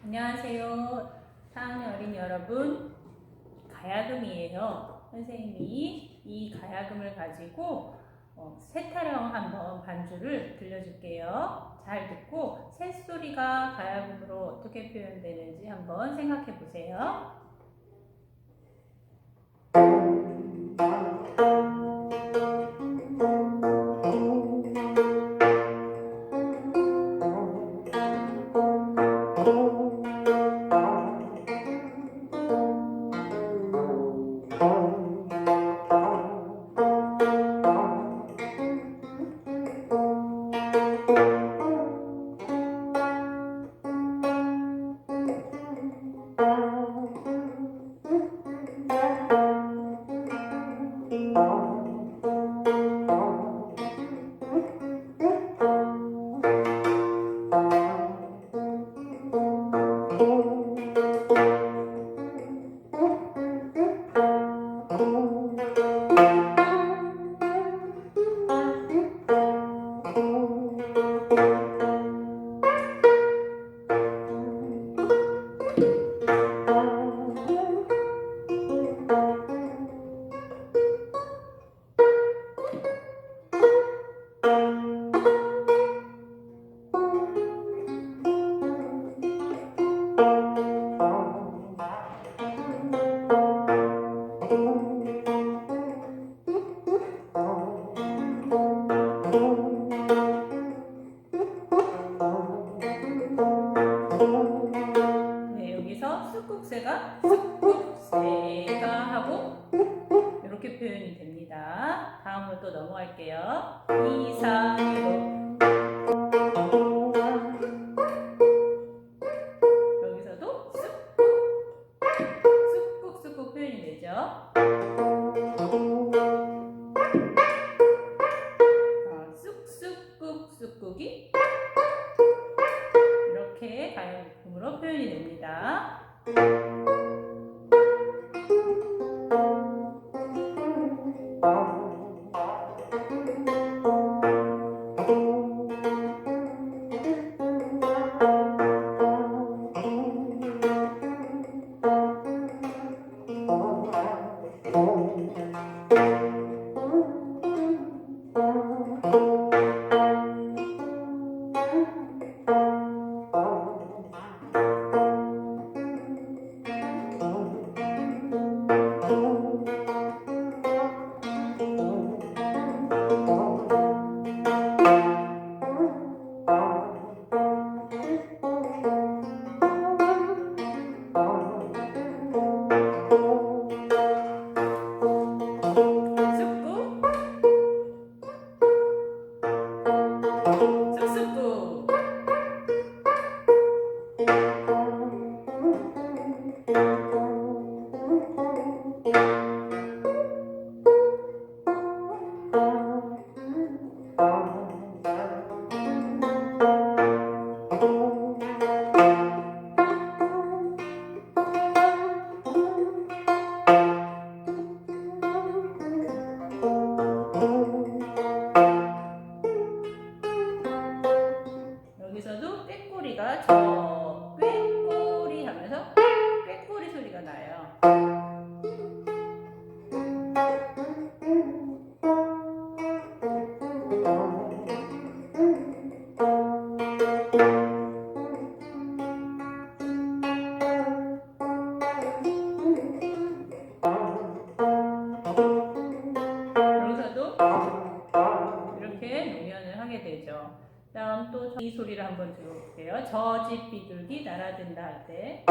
안녕하세요. 사랑하는 어린이 여러분, 가야금이에요. 선생님이 이 가야금을 가지고 새타령 한번 반주를 들려줄게요. 잘 듣고 새소리가 가야금으로 어떻게 표현되는지 한번 생각해 보세요. 여기서 쑥국새가 쑥국새가 하고 이렇게 표현이 됩니다. 다음으로 또 넘어갈게요. 이상으로 여기서도 쑥국 표현이 되죠. 쑥국이 이렇게 가야금으로 표현이 됩니다. 여기서도 꾀꼬리가 꾀꼬리 하면서 꾀꼬리 소리가 나요. 여기서도 이렇게 농연을 하게 되죠. 다음 또 이 소리를 한번 들어볼게요. 저 집 비둘기 날아든다 할 때.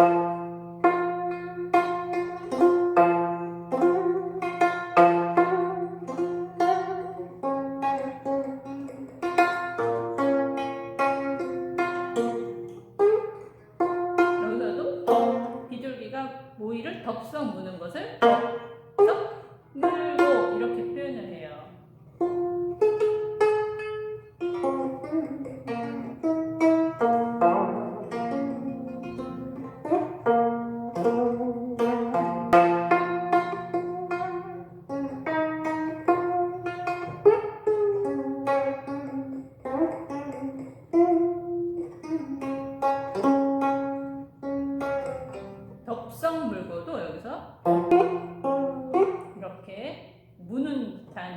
여기서도 비둘기가 모이를 덥석 무는 것을 덥석 물고 이렇게 표현을 해요.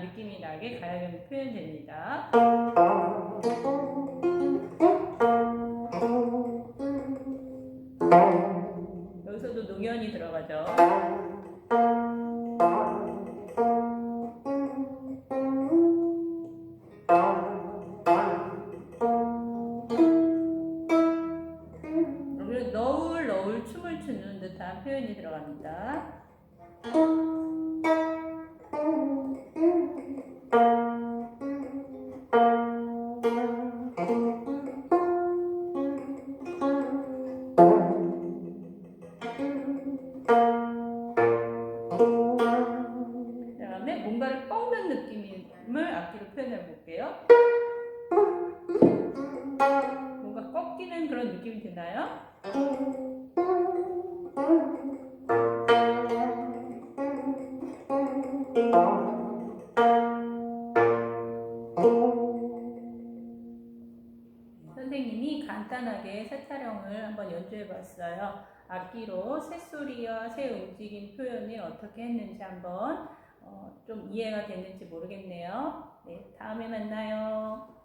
듯한 느낌이 나게 가야금이 표현됩니다. 여기서도 농연이 들어가죠. 여기는 너울 춤을 추는 듯한 표현이 들어갑니다. 그다음에 뭔가를 꺾는 느낌을 악기로 표현해 볼게요. 뭔가 꺾이는 그런 느낌이 드나요? 선생님이 간단하게 새타령을 한번 연주해 봤어요. 악기로 새소리와 새 움직임 표현이 어떻게 했는지 한번 좀 이해가 됐는지 모르겠네요. 네, 다음에 만나요.